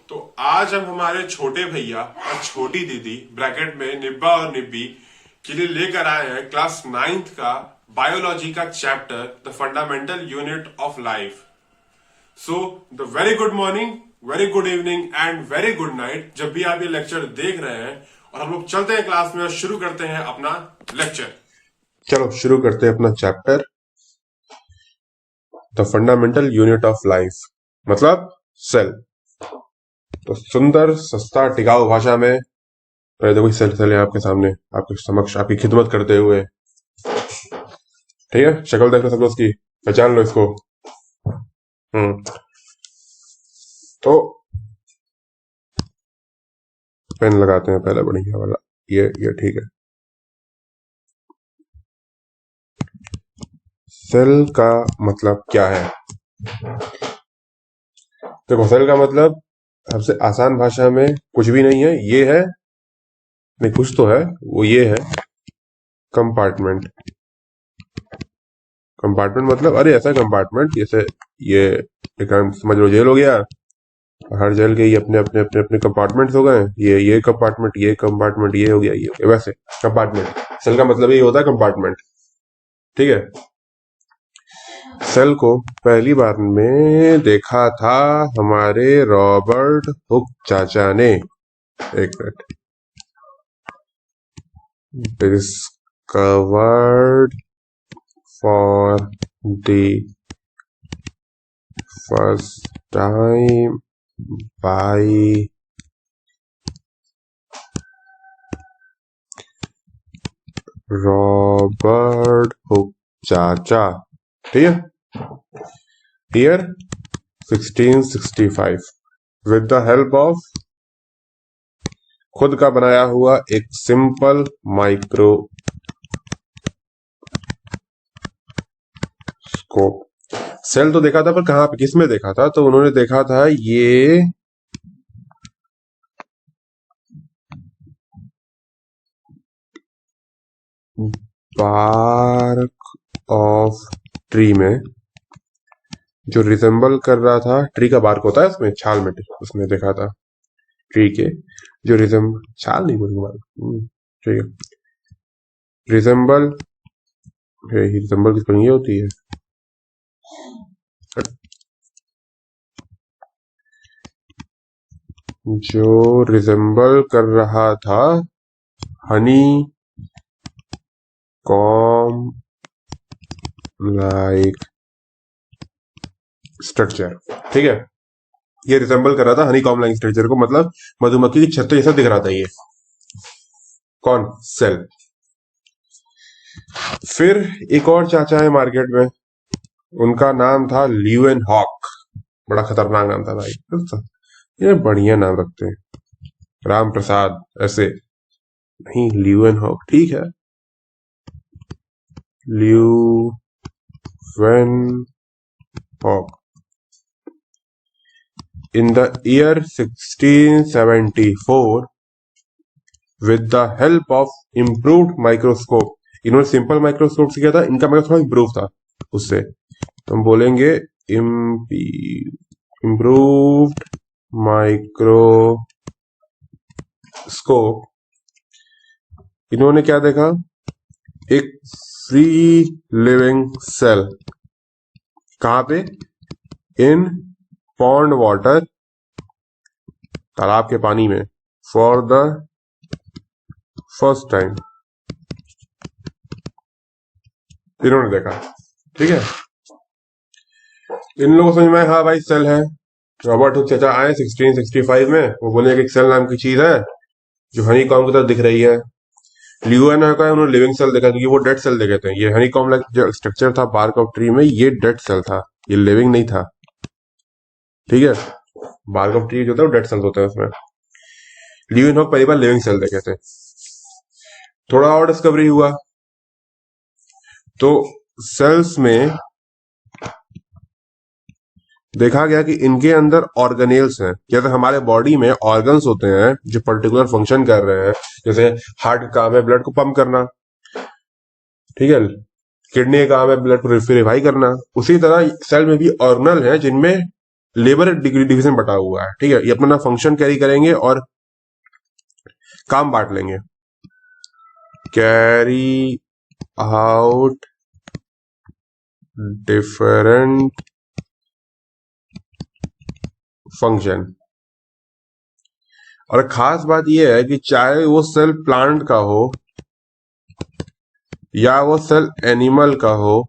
तो आज हम हमारे छोटे भैया और छोटी दीदी ब्रैकेट में निब्बा और निब्बी के लिए लेकर आए हैं क्लास 9th का बायोलॉजी का chapter the fundamental unit of life. So the very good morning, very good evening and very good night जब भी आप ये लेक्चर देख रहे हैं। और हम लोग चलते हैं क्लास में और शुरू करते हैं अपना लेक्चर। चलो शुरू करते हैं अपना chapter the fundamental unit of life, मतलब सेल। तो सुंदर सस्ता टिकाऊ भाषा में पहले देखो सेल सेल है आपके सामने, आपके समक्ष, आपकी खिदमत करते हुए। ठीक है, शक्ल देखो सब लोग उसकी, पहचान लो इसको। तो पेन लगाते हैं पहले बढ़िया वाला, ये ठीक है। सेल का मतलब क्या है? देखो सेल का मतलब सबसे आसान भाषा में कुछ भी नहीं है, ये है नहीं, कुछ तो है, वो ये है कंपार्टमेंट। कंपार्टमेंट मतलब अरे ऐसा कंपार्टमेंट जैसे ये एक समझ लो जेल हो गया, हर जेल के ये अपने अपने अपने अपने कंपार्टमेंट्स हो गए। ये कंपार्टमेंट, ये कंपार्टमेंट, ये हो गया, ये हो गया, वैसे कंपार्टमेंट। सेल का मतलब ये होता है कंपार्टमेंट। ठीक है, सेल को पहली बार में देखा था हमारे रॉबर्ट हुक चाचा ने। एक minute, discovered for the first time by Robert Hooke चाचा। ठीक है, year 1665 with the help of खुद का बनाया हुआ एक सिंपल माइक्रोस्कोप। सेल तो देखा था, पर कहां पे, किसमें देखा था? तो उन्होंने देखा था ये बार्क ऑफ ट्री में, जो रिजेंबल कर रहा था, ट्री का बार्क होता है उसमें छाल में, उसमें देखा था ट्री के जो छाल नहीं बोलूंगा, ठीक है, रिजेंबल, रिजेंबल की स्पेलिंग ये होती है, जो रिजेंबल कर रहा था हनी कॉम लाइक स्ट्रक्चर। ठीक है, ये रिजेंबल कर रहा था हनी कॉम लाइक स्ट्रक्चर को, मतलब मधुमक्खी की छत्ते जैसा दिख रहा था ये। कौन? सेल। फिर एक और चाचा है मार्केट में, उनका नाम था ल्यूएन हॉक। बड़ा खतरनाक नाम था भाई, ये बढ़िया नाम रखते हैं, राम प्रसाद ऐसे नहीं, ल्यूएन हॉक। ठीक है, ल्यूएन hoc. In the year 1674 with the help of improved microscope, इन्होंने सिंपल माइक्रोस्कोप से किया था, इनका माइक्रोस्कोप इम्प्रूव था उससे, तो हम बोलेंगे इम्प्रूव्ड माइक्रोस्कोप। इन्होंने क्या देखा? एक फ्री लिविंग सेल। कहां पे? इन पॉन्ड वाटर, तालाब के पानी में, फॉर द फर्स्ट टाइम इन्होंने देखा। ठीक है, इन लोगों को समझ में, हाँ भाई सेल है। रॉबर्ट हुक चाचा आए 1665 में, वो बोले कि सेल नाम की चीज है जो हनी कॉम की तरह दिख रही है। ल्यूएन हॉक है, उन्होंने लिविंग सेल देखा, क्योंकि वो डेड सेल देखे थे। ये हनी कॉम लाइक जो स्ट्रक्चर था बार्क ऑफ ट्री में, ये डेड सेल था, ये लिविंग नहीं था। ठीक है, बार्क ऑफ ट्री जो था वो डेड सेल्स होते हैं उसमें। ल्यूएन हॉक पहली बार लिविंग सेल देखे थे। थोड़ा और डिस्कवरी हुआ तो सेल्स में देखा गया कि इनके अंदर ऑर्गेनेल्स हैं। जैसे हमारे बॉडी में ऑर्गन्स होते हैं जो पर्टिकुलर फंक्शन कर रहे हैं, जैसे हार्ट का काम है ब्लड को पंप करना, ठीक है, किडनी का काम है ब्लड को प्यूरिफाई करना। उसी तरह सेल में भी ऑर्गेनल हैं जिनमें लेबर डिवीजन बटा हुआ है, ठीक है। ये अपना फंक्शन कैरी करेंगे और काम बांट लेंगे। Carry out different function. और खास बात यह है कि चाहे वो सेल प्लांट का हो या वो सेल एनिमल का हो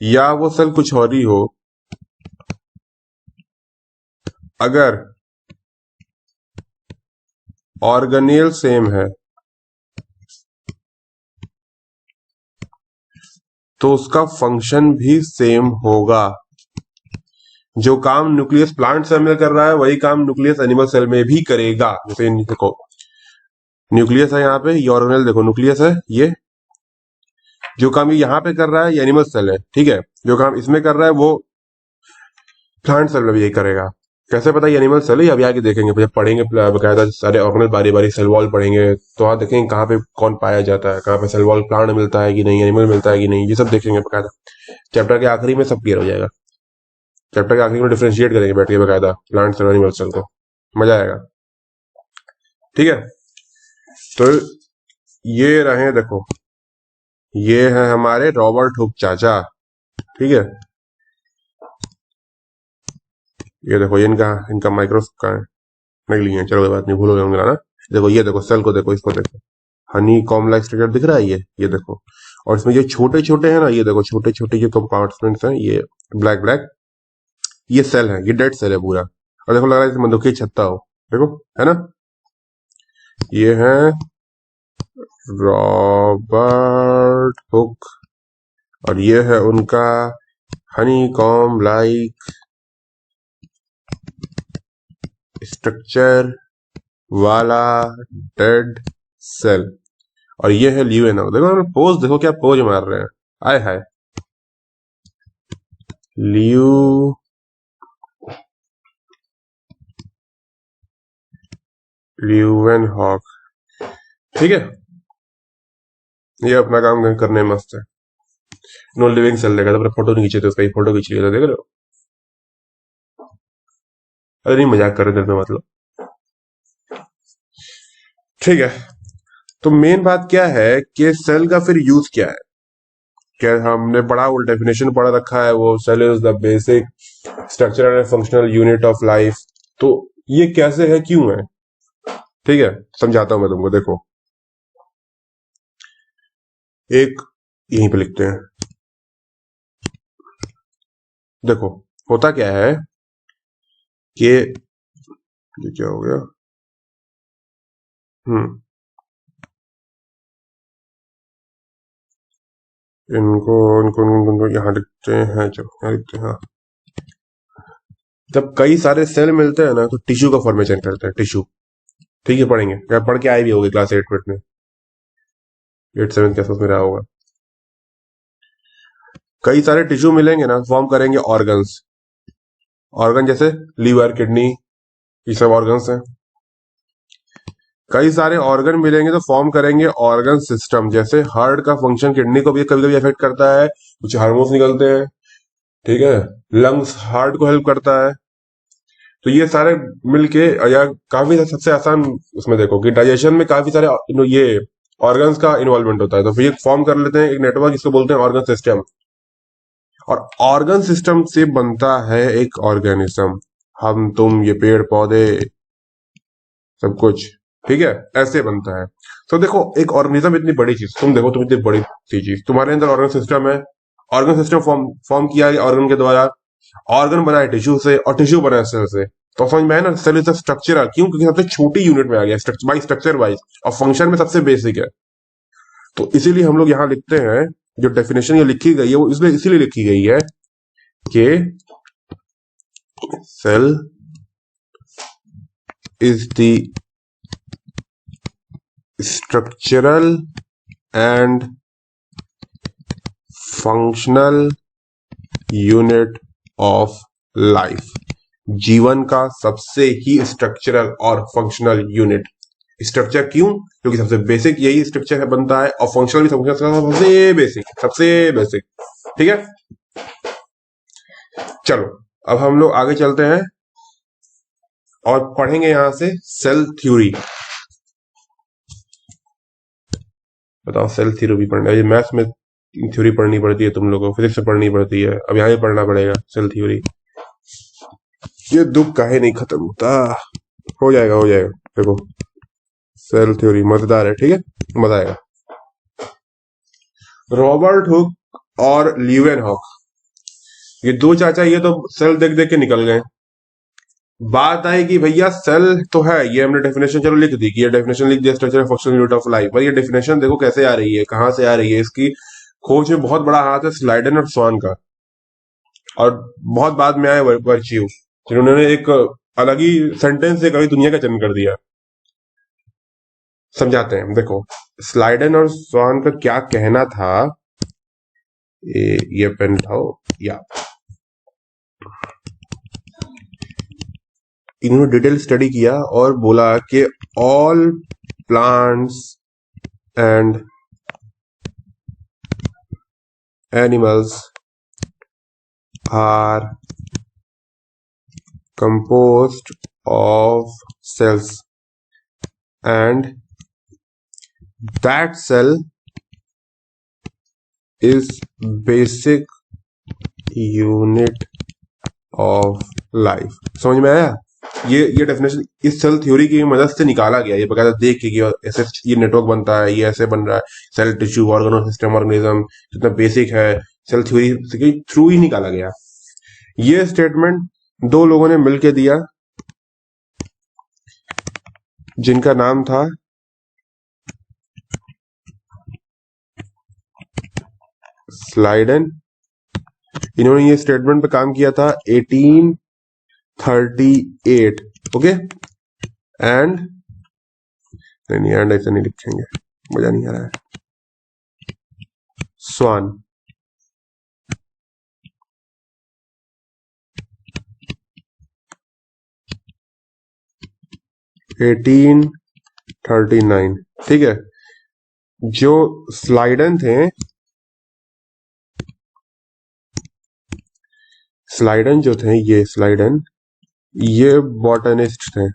या वो सेल कुछ और ही हो, अगर ऑर्गेनेल सेम है तो उसका फंक्शन भी सेम होगा। जो काम न्यूक्लियस प्लांट सेल में कर रहा है वही काम न्यूक्लियस एनिमल सेल में भी करेगा। जैसे देखो न्यूक्लियस है यहाँ पे, ये ऑर्गेनेल देखो न्यूक्लियस है, ये जो काम ये यहाँ पे कर रहा है ये एनिमल सेल है, ठीक है। जो काम इसमें कर रहा है वो प्लांट सेल में भी यही करेगा। कैसे पता ये एनिमल सेल है, अभी आगे देखेंगे जब पढ़ेंगे बकायदा सारे ऑर्गेनल बारी बारी सेल वॉल पढ़ेंगे तो आप देखेंगे कहाँ पे कौन पाया जाता है, कहाँ पे सेल वॉल प्लांट मिलता है कि नहीं, एनिमल मिलता है कि नहीं, ये सब देखेंगे बकायदा। चैप्टर के आखिरी में सब क्लियर हो जाएगा। चैप्टर के आखिरी में डिफरेंशिएट करेंगे बैठ के बकायदा प्लांट सेल एनिमल सेल को, मजा आएगा, ठीक है। तो ये रहे देखो, ये है हमारे रॉबर्ट हुक चाचा, ठीक है। ये देखो ये इनका इनका माइक्रोस्कोप का है, नहीं लिए, चलो कोई बात नहीं, भूल हो गया होंगे ना। देखो ये देखो सेल को देखो, इसको देखो, हनी कॉम लाइक स्ट्रक्चर दिख रहा है ये देखो। और इसमें ये छोटे छोटे हैं ना, ये देखो छोटे छोटे जो कंपार्टमेंट्स हैं, ये ब्लैक ब्लैक, ये सेल है, ये डेड सेल है पूरा। और देखो लग रहा है इसमें बंदूक छत्ता हो, देखो है ना। ये है रॉबर्ट हुक और ये है उनका हनी कॉम लाइक स्ट्रक्चर वाला डेड सेल। और ये है ल्यूएनओ, देखो पोज देखो क्या पोज मार रहे हैं, आय हाय। ल्यूवेनहॉक, ठीक है। ये अपना काम करने में मस्त है। नो लिविंग सेल देखा था, फोटो नहीं खींचे थे उसका, फोटो खींच लिया था, देख रहे हो। अरे नहीं मजाक कर रहे थे मतलब, ठीक है। तो मेन बात क्या है कि सेल का फिर यूज क्या है। क्या हमने बड़ा वो डेफिनेशन पढ़ा रखा है, वो cell is the basic structural and functional unit of life. तो ये कैसे है, क्यों है, ठीक है, समझाता हूं मैं तुमको। देखो एक यहीं पे लिखते हैं, देखो होता क्या है कि ये क्या हो गया, इनको इनको इनको यहाँ लिखते हैं, जो यहाँ लिखते हैं, हाँ। जब कई सारे सेल मिलते हैं ना तो टिश्यू का फॉर्मेशन करते हैं, टिश्यू, ठीक है। पढ़ेंगे, क्या पढ़ के आए भी होगी क्लास 8 में, 8-7 के आसपास में रहा होगा। कई सारे टिश्यू मिलेंगे ना, फॉर्म करेंगे ऑर्गन्स। ऑर्गन जैसे लीवर, किडनी, ये सब ऑर्गन्स हैं। कई सारे ऑर्गन मिलेंगे तो फॉर्म करेंगे ऑर्गन सिस्टम। जैसे हार्ट का फंक्शन किडनी को भी कभी कभी अफेक्ट करता है, कुछ हार्मोन्स निकलते हैं, ठीक है। लंग्स हार्ट को हेल्प करता है। तो ये सारे मिलके, या काफी सबसे आसान उसमें देखो कि डाइजेशन में काफी सारे ये ऑर्गन्स का इन्वॉल्वमेंट होता है, तो फिर फॉर्म कर लेते हैं एक नेटवर्क, इसको बोलते हैं ऑर्गन सिस्टम। और ऑर्गन सिस्टम से बनता है एक ऑर्गेनिज्म, हम तुम ये पेड़ पौधे सब कुछ, ठीक है, ऐसे बनता है। तो देखो एक ऑर्गेनिज्म इतनी बड़ी चीज, तुम देखो तुम इतनी बड़ी सी चीज, तुम्हारे अंदर ऑर्गन सिस्टम है, ऑर्गन सिस्टम फॉर्म किया है ऑर्गन के द्वारा, ऑर्गन बना है टिश्यू से और टिश्यू बना है सेल से। तो समझ में आया ना, सेल इज अ स्ट्रक्चरल, क्यों, क्योंकि सबसे छोटी यूनिट में आ गया बाई स्ट्रक्चर वाइज, और फंक्शन में सबसे बेसिक है। तो इसीलिए हम लोग यहाँ लिखते हैं, जो डेफिनेशन ये लिखी गई है वो इसमें इसीलिए लिखी गई है कि cell is the structural and functional unit of life, जीवन का सबसे ही स्ट्रक्चरल और फंक्शनल यूनिट। स्ट्रक्चर क्यों, क्योंकि सबसे बेसिक यही स्ट्रक्चर है बनता है, और फंक्शनल भी सबसे बेसिक, ठीक है। चलो अब हम लोग आगे चलते हैं और पढ़ेंगे यहां से सेल थ्योरी। बताओ, सेल थ्योरी भी पढ़ना है, ये मैथ्स में थ्योरी पढ़नी पड़ती है, तुम लोगों को फिजिक्स में पढ़नी पड़ती है, अब यहाँ भी पढ़ना पड़ेगा सेल थ्योरी। ये दुख काहे नहीं खत्म होता। हो जाएगा हो जाएगा। देखो, सेल थ्योरी मजेदार है, ठीक है, मजा आएगा। रॉबर्ट हुक और ल्यूवेन हॉक, ये दो चाचा, ये तो सेल देख देख के निकल गए। बात आई कि भैया सेल तो है, ये हमने डेफिनेशन चलो लिख दी कि ये डेफिनेशन लिख दिया, structure functional unit of life, पर ये डेफिनेशन देखो कैसे आ रही है, कहां से आ रही है, इसकी खोज में बहुत बड़ा हाथ है स्लाइडन और स्वान का। और बहुत बाद में आए वर्च्यू, जिन्होंने एक अलग ही सेंटेंस से कभी दुनिया का जन्म कर दिया। समझाते हैं, देखो स्लाइडन और स्वान का क्या कहना था। ये पेन उठाओ, या इन्होंने डिटेल स्टडी किया और बोला कि all plants and animals are composed of cells and that cell is basic unit of life। समझ में आया? ये डेफिनेशन इस सेल थ्योरी की मदद से निकाला गया, ये बकायदा देख के कि ऐसे ये नेटवर्क बनता है, ये ऐसे बन रहा है, cell tissue organ system organism कितना बेसिक है, सेल थ्योरी के थ्रू ही निकाला गया। ये स्टेटमेंट दो लोगों ने मिलकर दिया, जिनका नाम था स्लाइडन। इन्होंने ये स्टेटमेंट पे काम किया था 1838। ओके, एंड नहीं, एंड ऐसे नहीं लिखेंगे, मजा नहीं आ रहा है। स्वान, एटीन 39, ठीक है। जो स्लाइडन थे, स्लाइडन जो थे, ये स्लाइडन, ये बॉटनिस्ट थे।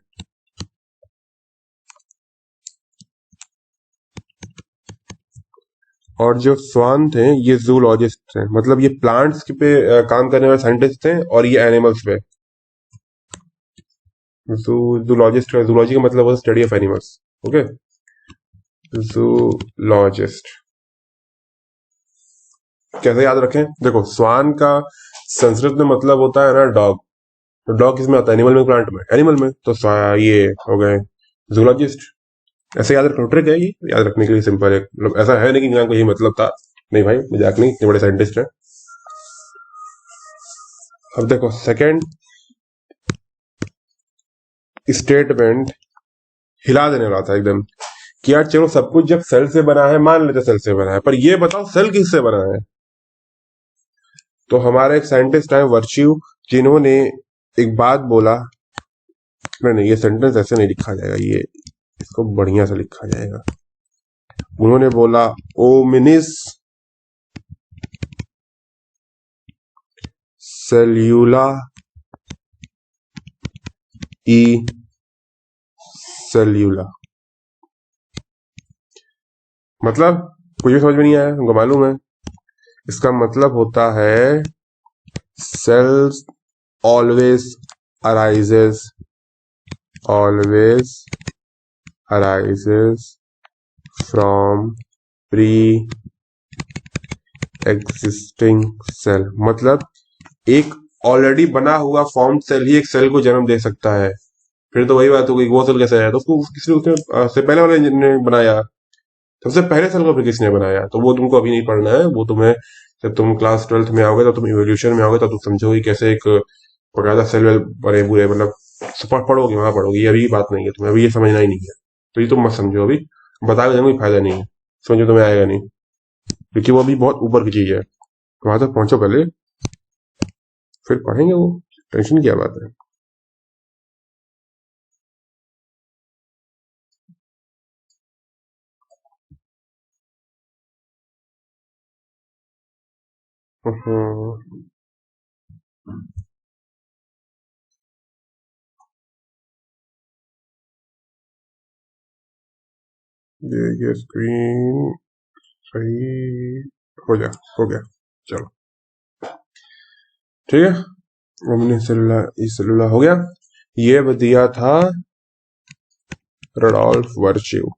और जो स्वान थे, ये जूलॉजिस्ट थे, मतलब ये प्लांट्स पे काम करने वाले साइंटिस्ट थे, और ये एनिमल्स पे। जूलॉजिस्ट, जूलॉजी का मतलब होता है study of animals. Okay, zoologist कैसे याद रखें? देखो, स्वान का संस्कृत में मतलब होता है ना डॉग, तो डॉग किस में आता है? एनिमल में, प्लांट में, एनिमल में, तो ये हो गए जूलॉजिस्ट। ऐसे याद रखना, ट्रिक है ये, याद रखने के लिए सिंपल है, मतलब ऐसा है नहीं कि इनका कोई मतलब था, नहीं भाई, मजाक नहीं, इतने बड़े साइंटिस्ट हैं। अब देखो सेकंड स्टेटमेंट हिला देने वाला था एकदम, कि यार चलो सब कुछ जब सेल से बना है, मान लेते सेल से बना है, पर ये बताओ सेल किससे बना है? तो हमारे एक साइंटिस्ट आए वर्च्यू, जिन्होंने एक बात बोला, नहीं नहीं, ये सेंटेंस ऐसे नहीं लिखा जाएगा, ये इसको बढ़िया से लिखा जाएगा। उन्होंने बोला ओमिनिस सेल्यूला ई सेल्यूला, मतलब कुछ भी समझ में नहीं आया, हमको मालूम है। इसका मतलब होता है cells always arises, always arises from pre existing cell, मतलब एक ऑलरेडी बना हुआ फॉर्म सेल ही एक सेल को जन्म दे सकता है। फिर तो वही बात हो गई, वो सेल कैसे आया? तो उसको किसी उसने से पहले वाले ने बनाया, सबसे पहले सेल को फिर किसने बनाया? तो वो तुमको अभी नहीं पढ़ना है, वो तुम्हें जब तुम क्लास 12th में आओगे, तो तुम इवोल्यूशन में आओगे, तो तुम समझोगे कैसे एक बकायदा सेल वेल बने बुरे, मतलब पढ़ोगे, वहां पढ़ोगे, ये अभी बात नहीं है, तुम्हें अभी ये समझना ही नहीं है, तो ये तुम मत समझो अभी, बता के कोई फायदा नहीं है, समझो तुम्हें आएगा नहीं, क्योंकि वो अभी बहुत ऊपर की चीज है। वहां तक पहुंचो पहले, फिर पढ़ेंगे वो, टेंशन क्या बात है। हम्म। ये स्क्रीन सही हो गया चलो ठीक है। हमने सेलुलर हो गया। ये दिया था Rudolf virtue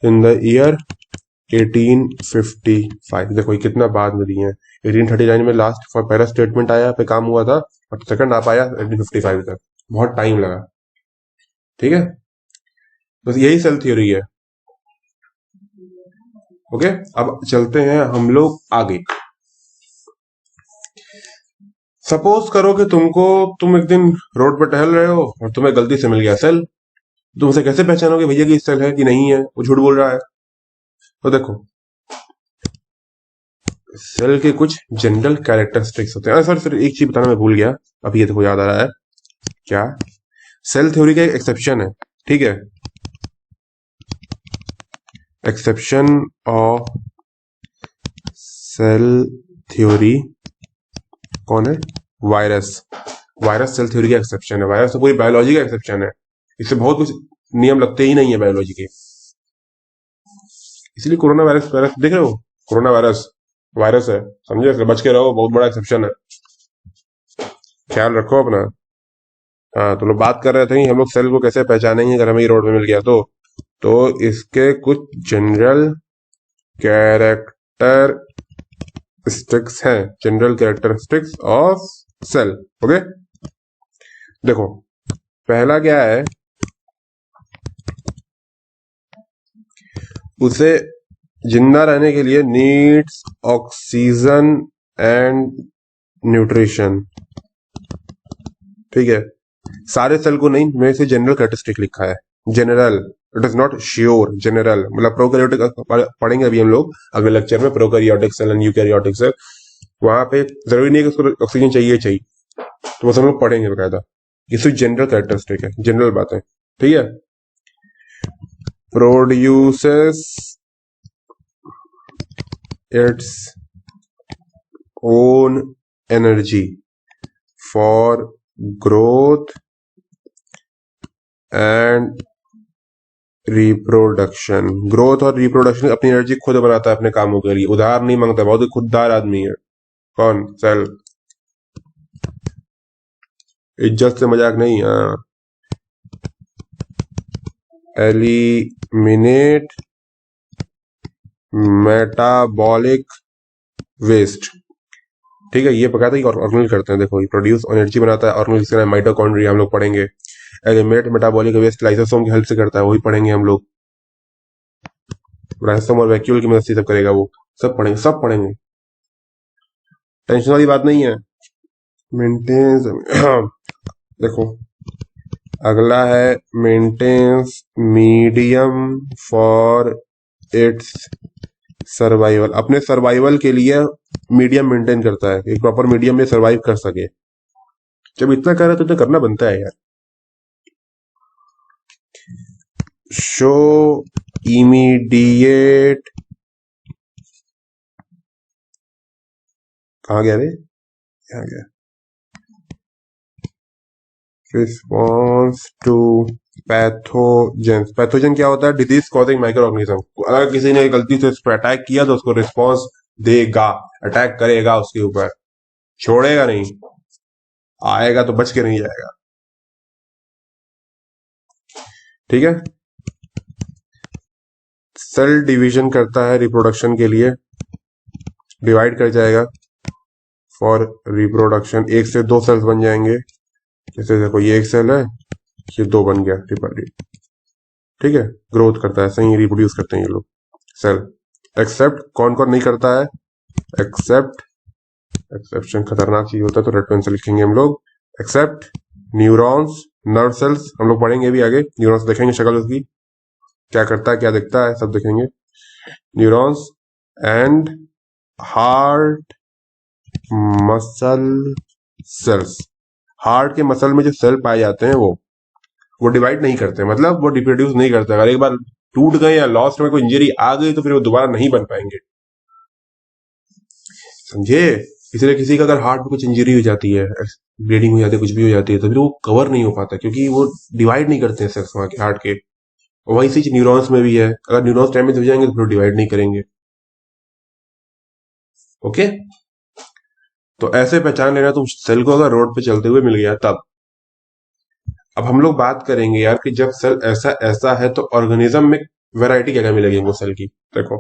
in the year 1855। देखो ये कितना बाद में दिए हैं। 1839 में लास्ट पहला स्टेटमेंट आया पे काम हुआ था और सेकंड आ पाया 1855 तक, बहुत टाइम लगा। ठीक है, बस यही सेल थ्योरी है। ओके, अब चलते हैं हम लोग आगे। सपोज करो कि तुम एक दिन रोड पर टहल रहे हो और तुम्हें गलती से मिल गया सेल। तुम उसे कैसे पहचानोगे भैया कि सेल है कि नहीं है, वो झूठ बोल रहा है? तो देखो, सेल के कुछ जनरल कैरेक्टरिस्टिक्स होते हैं। सर एक चीज बताना मैं भूल गया, अभी ये देखो याद आ रहा है। क्या? सेल थ्योरी का एक एक्सेप्शन है, ठीक है। एक्सेप्शन ऑफ सेल थ्योरी कौन है? वायरस। वायरस सेल थ्योरी का एक्सेप्शन है। वायरस तो पूरी बायोलॉजी का एक्सेप्शन है। इससे बहुत कुछ नियम लगते ही नहीं है बायोलॉजी के। इसलिए कोरोना वायरस वायरस देख रहे हो, कोरोना वायरस वायरस है, समझे? इससे बच के रहो, बहुत बड़ा एक्सेप्शन है, ख्याल रखो अपना। हाँ, तो लोग बात कर रहे थे हम लोग सेल को कैसे पहचानेंगे अगर हमें रोड में मिल गया तो इसके कुछ जनरल कैरेक्टरिस्टिक्स हैं, general characteristics of cell. Okay, देखो पहला क्या है, उसे जिंदा रहने के लिए नीड्स ऑक्सीजन एंड न्यूट्रिशन। ठीक है, सारे सेल को नहीं, मेरे से जनरल कैरेक्टरिस्टिक लिखा है, general, it is not sure, general. मतलब प्रोकैरियोटिक पढ़ेंगे अभी हम लोग अगले लेक्चर में, prokaryotic cell and eukaryotic cell. वहां पे जरूरी नहीं है कि उसको ऑक्सीजन चाहिए तो बस हम लोग पढ़ेंगे बकायदा। ये सिर्फ जनरल कैरेक्टरिस्टिक है, जनरल बात है, ठीक है। Produces its own energy for growth and reproduction. Growth और रिप्रोडक्शन अपनी एनर्जी खुद बनाता है अपने कामों के लिए, उधार नहीं मांगता, बहुत ही खुददार आदमी है। कौन? सेल। इज्जत से मजाक नहीं। Eliminate metabolic waste. ठीक है, ये पकाता है ऑर्गेनिल करते हैं। देखो ये प्रोड्यूस एनर्जी बनाता है, ऑर्गेनिल जिसका नाम माइटोकॉन्ड्रिया, हम लोग पढ़ेंगे। एलिमिनेट मेटाबॉलिक वेस्ट लाइसोसोम की हेल्प से करता है, वही पढ़ेंगे हम लोग। लाइसोसोम और वैक्यूल की मदद से सब करेगा वो, सब पढ़ेंगे, सब पढ़ेंगे, टेंशन वाली बात नहीं है। मेंटेन्स देखो अगला है maintains medium for its survival. अपने सर्वाइवल के लिए मीडियम मेंटेन करता है, एक प्रॉपर मीडियम में सर्वाइव कर सके। जब इतना कर रहा है तो इतना करना बनता है यार। शो इमीडिएट, कहा गया रे, कहा गया, रिस्पॉन्स टू पैथोजन। पैथोजन क्या होता है? Disease causing micro organism. अगर किसी ने गलती से उस पर अटैक किया तो उसको रिस्पॉन्स देगा, अटैक करेगा उसके ऊपर, छोड़ेगा नहीं, आएगा तो बच के नहीं जाएगा। ठीक है, सेल डिवीजन करता है रिप्रोडक्शन के लिए, डिवाइड कर जाएगा फॉर रिप्रोडक्शन। एक से दो सेल्स बन जाएंगे, जैसे देखो ये एक सेल है, ये दो बन गया, ठीक है। ग्रोथ करता है, सही रिप्रोड्यूस करते हैं ये लोग सेल। एक्सेप्ट, कौन कौन नहीं करता है? एक्सेप्ट, एक्सेप्शन खतरनाक चीज होता है, तो रेड पेन से लिखेंगे हम लोग। एक्सेप्ट न्यूरॉन्स, नर्व सेल्स, हम लोग पढ़ेंगे भी आगे, न्यूरॉन्स देखेंगे शक्ल उसकी, क्या करता है क्या दिखता है सब देखेंगे। Neurons and heart muscle cells. Heart के मसल में जो सेल पाए जाते हैं वो डिवाइड नहीं करते, मतलब वो रिप्रोड्यूस नहीं करते। अगर एक बार टूट गए या लॉस्ट में कोई इंजरी आ गई तो फिर वो दोबारा नहीं बन पाएंगे, समझे? इसलिए किसी का अगर हार्ट में कुछ इंजरी हो जाती है, ब्लीडिंग हो जाती है, कुछ भी हो जाती है, तो फिर वो कवर नहीं हो पाता, क्योंकि वो डिवाइड नहीं करते हैं सेल्स वहां के हार्ट के। वही चीज न्यूरॉन्स में भी है, अगर न्यूरॉन्स डैमेज हो जाएंगे तो फिर डिवाइड नहीं करेंगे। ओके, तो ऐसे पहचान लेना तुम सेल को अगर रोड पे चलते हुए मिल गया तब। अब हम लोग बात करेंगे यार कि जब सेल ऐसा ऐसा है तो ऑर्गेनिज्म में वैरायटी क्या क्या मिलेगी हमको सेल की। देखो,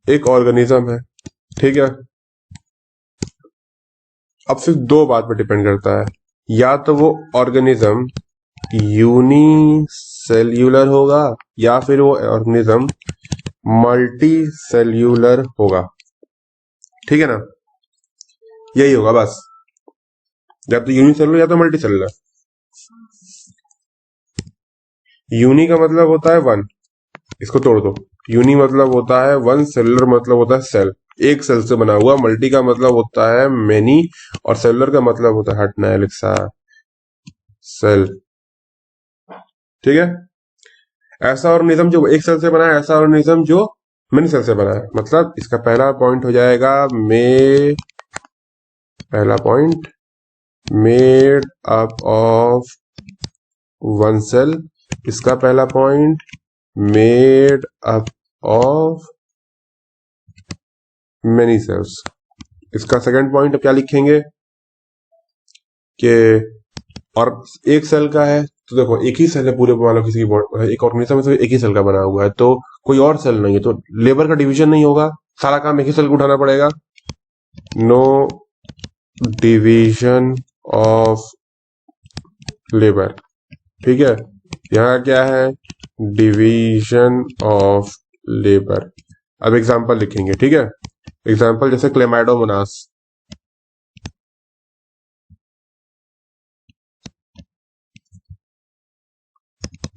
एक ऑर्गेनिज्म है, ठीक है। अब सिर्फ दो बात पर डिपेंड करता है, या तो वो ऑर्गेनिज्म यूनिसेल्यूलर होगा या फिर वो ऑर्गेनिज्म मल्टी सेल्यूलर होगा, ठीक है ना। यही होगा बस, या तो यूनिसेल्यूलर या तो मल्टी सेल्यूलर। यूनि का मतलब होता है वन, इसको तोड़ दो। यूनि मतलब होता है वन, सेलुलर मतलब होता है सेल, एक सेल से बना हुआ। मल्टी का मतलब होता है मेनी, और सेलुलर का मतलब होता है हटना एलेक्सा सेल, ठीक है। ऐसा ऑर्गेनिज्म जो एक सेल से बना है, ऐसा ऑर्गेनिज्म जो मेनी सेल से बना है। मतलब इसका पहला पॉइंट हो जाएगा पहला point made up of one cell. इसका पहला point made up of many cells. इसका सेकंड पॉइंट क्या लिखेंगे कि और एक सेल का है, तो देखो एक ही सेल है पूरे, मान लो किसी की एक ऑर्गेनिज्म है तो एक ही सेल का बना हुआ है, तो कोई और सेल नहीं है, तो लेबर का डिवीजन नहीं होगा, सारा काम एक ही सेल को उठाना पड़ेगा। नो डिवीजन ऑफ लेबर, ठीक है। यहाँ क्या है, डिवीजन ऑफ लेबर। अब एग्जांपल लिखेंगे, ठीक है। एग्जांपल जैसे क्लेमाइडोमोनास,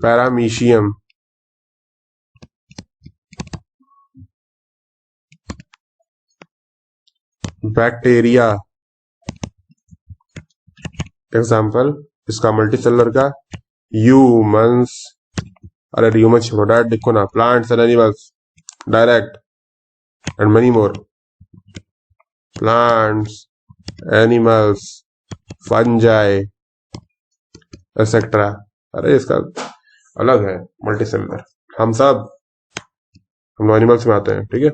पैरामीशियम, बैक्टीरिया। एग्जांपल इसका मल्टीसेलर का ह्यूमंस, अरे ह्यूमंस छोड़ो, डायरेक्ट देखो ना, plants and animals direct, and many more, plants, animals, fungi etcetera. अरे इसका अलग है मल्टीसेलुलर, हम एनिमल्स में आते हैं, ठीक है।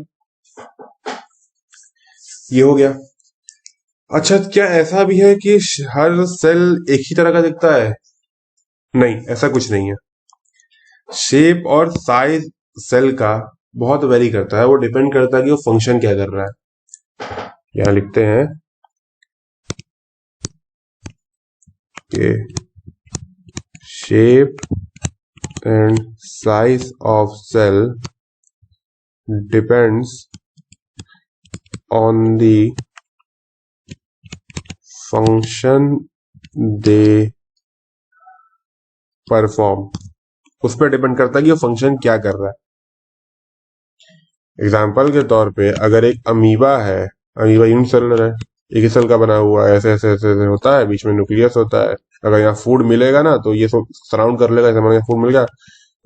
ये हो गया। अच्छा, क्या ऐसा भी है कि हर सेल एक ही तरह का दिखता है? नहीं, ऐसा कुछ नहीं है। शेप और साइज सेल का बहुत वेरी करता है, वो डिपेंड करता है कि वो फंक्शन क्या कर रहा है। यहां लिखते हैं कि shape and size of cell depends on the function they perform. उस पर डिपेंड करता है कि वो फंक्शन क्या कर रहा है। एग्जाम्पल के तौर पे अगर एक अमीबा है, अमीबा यूनिसेलुलर है, एक ही सेल का बना हुआ है, ऐसे ऐसे ऐसे ऐसे होता है, बीच में न्यूक्लियस होता है। अगर यहाँ फूड मिलेगा ना तो ये सराउंड कर लेगा, जैसे फूड मिल गया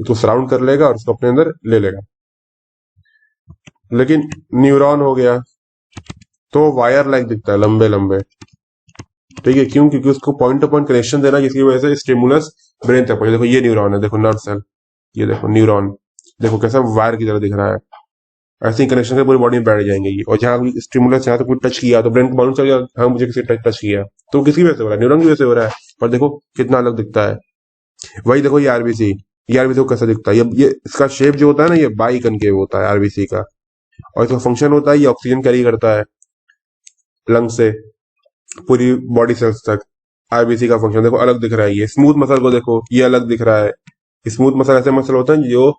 तो सराउंड कर लेगा और उसको अपने अंदर ले लेगा। लेकिन न्यूरॉन हो गया तो वायर लाइक दिखता है, लंबे लंबे, ठीक है। क्यों? क्योंकि उसको पॉइंट टू पॉइंट कनेक्शन देना, जिसकी वजह से स्टिमुलस ब्रेन तक पहुंचे। देखो ये न्यूरॉन है, देखो नर्व सेल, ये देखो न्यूरॉन, देखो कैसा वायर की तरह दिख रहा है। ऐसे ही कनेक्शन से पूरी बॉडी में बैठ जाएंगे ये। और जहां स्टिमुलस यहाँ तो कोई टच किया तो ब्रेन को मालूम चल गया, हाँ मुझे किसी टच किया, तो किसकी वजह से हो रहा है? न्यूरॉन की वजह से हो रहा है। पर देखो कितना अलग दिखता है। वही देखो ये आरबीसी, ये आरबीसी को कैसा दिखता है, ये इसका शेप जो होता है ना, ये बाई कनकेव होता है आरबीसी का। और इसका फंक्शन होता है, ये ऑक्सीजन कैरी करता है लंग से पूरी बॉडी सेल्स तक। आरबीसी का फंक्शन देखो अलग दिख रहा है। ये स्मूथ मसल को देखो, ये अलग दिख रहा है। स्मूथ मसल ऐसे मसल होते हैं जो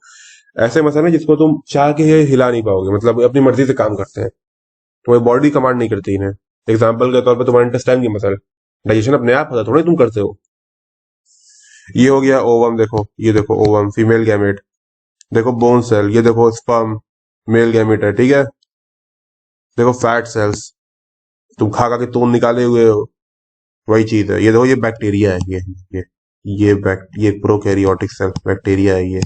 ऐसे मसल है जिसको तुम चाह के हिला नहीं पाओगे, मतलब अपनी मर्जी से काम करते हैं, तुम्हारी बॉडी कमांड नहीं करती इन्हें। एग्जाम्पल के तौर पर तुम्हारे इंटेस्टाइन की मसल, डाइजेशन अपने आप होता है, थोड़ा तुम करते हो। ये हो गया ओवम, देखो ये देखो ओवम फीमेल गैमेट, देखो बोन सेल, ये देखो स्पर्म मेल गैमेट है, ठीक है। देखो फैट सेल्स, तुम खा खा के तोन निकाले हुए हो, वही चीज है। ये देखो ये बैक्टीरिया है, ये प्रोकैरियोटिक सेल बैक्टीरिया है, ये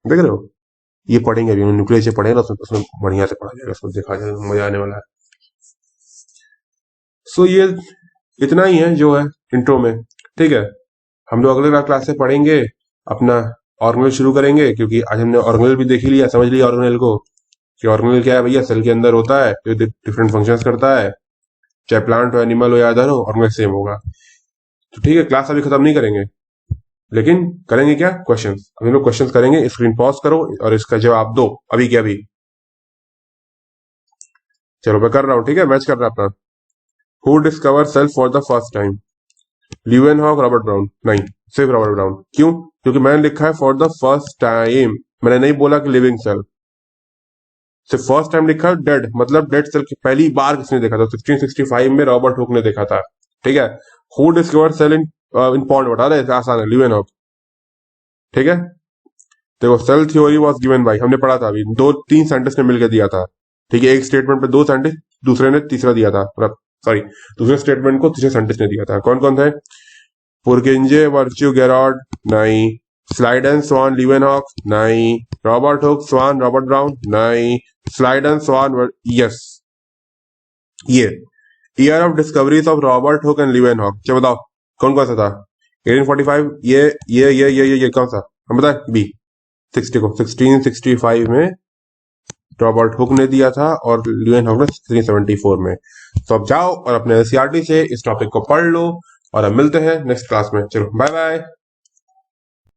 देख रहे हो। ये पढ़ेंगे अभी, न्यूक्लियस से पढ़ेंगे ना, उसमें बढ़िया से पढ़ा जाएगा, उसको देखा जाएगा, मजा आने वाला है। सो ये इतना ही है जो है इंट्रो में। ठीक है, हम लोग अगले क्लास से पढ़ेंगे अपना ऑर्गेनल शुरू करेंगे, क्योंकि आज हमने ऑर्गेनल भी देख ही लिया, समझ लिया ऑर्गेनल को कि ऑर्गेनल क्या है भैया, सेल के अंदर होता है जो डिफरेंट फंक्शंस करता है, चाहे प्लांट हो एनिमल हो या अदर हो, ऑर्गेनल सेम होगा। तो ठीक है, क्लास अभी खत्म नहीं करेंगे, लेकिन करेंगे क्या, क्वेश्चंस। अभी लोग क्वेश्चंस करेंगे, स्क्रीन पॉज करो और इसका जवाब दो अभी के अभी। चलो मैं कर रहा हूँ, ठीक है, मैच कर रहा अपना। Who discover cell for the first time? Leeuwenhoek, Robert Brown? नहीं, सिर्फ रॉबर्ट ब्राउन। क्यों? क्योंकि मैंने लिखा है फॉर द फर्स्ट टाइम, मैंने नहीं बोला कि लिविंग सेल। सिर्फ फर्स्ट टाइम लिखा है, डेड मतलब डेड सेल की पहली बार किसने देखा था? 1665 में रॉबर्ट हुक ने देखा था। ठीक है, who discover cell in pond, बता रहे, आसान है, ल्यूवेनहॉक। ठीक है, देखो cell theory was given by, हमने पढ़ा था अभी, दो तीन साइंटिस्ट ने मिलकर दिया था। ठीक है, एक स्टेटमेंट पे दो साइंटिस्ट, दूसरे ने तीसरा दिया था, मतलब सॉरी, दूसरे स्टेटमेंट को तीसरे साइंटिस्ट ने दिया था। कौन कौन थे? Purkinje, Virchow, Gerard? नहीं। Schleiden, Schwann, Leeuwenhoek? नहीं। Robert Hooke, Schwann, Robert Brown? नहीं। Schleiden, Schwann, yes. ये year of discoveries of Robert Hooke and Leeuwenhoek, क्या बताओ कौन कौन सा था? 1845, ये कौन सा हम बताए? बी 60 को 1665 में रॉबर्ट हुक ने दिया था और ल्यूएनहॉक ने 1674 में। तो अब जाओ और अपने एनसीईआरटी से इस टॉपिक को पढ़ लो और अब मिलते हैं नेक्स्ट क्लास में। चलो बाय बाय।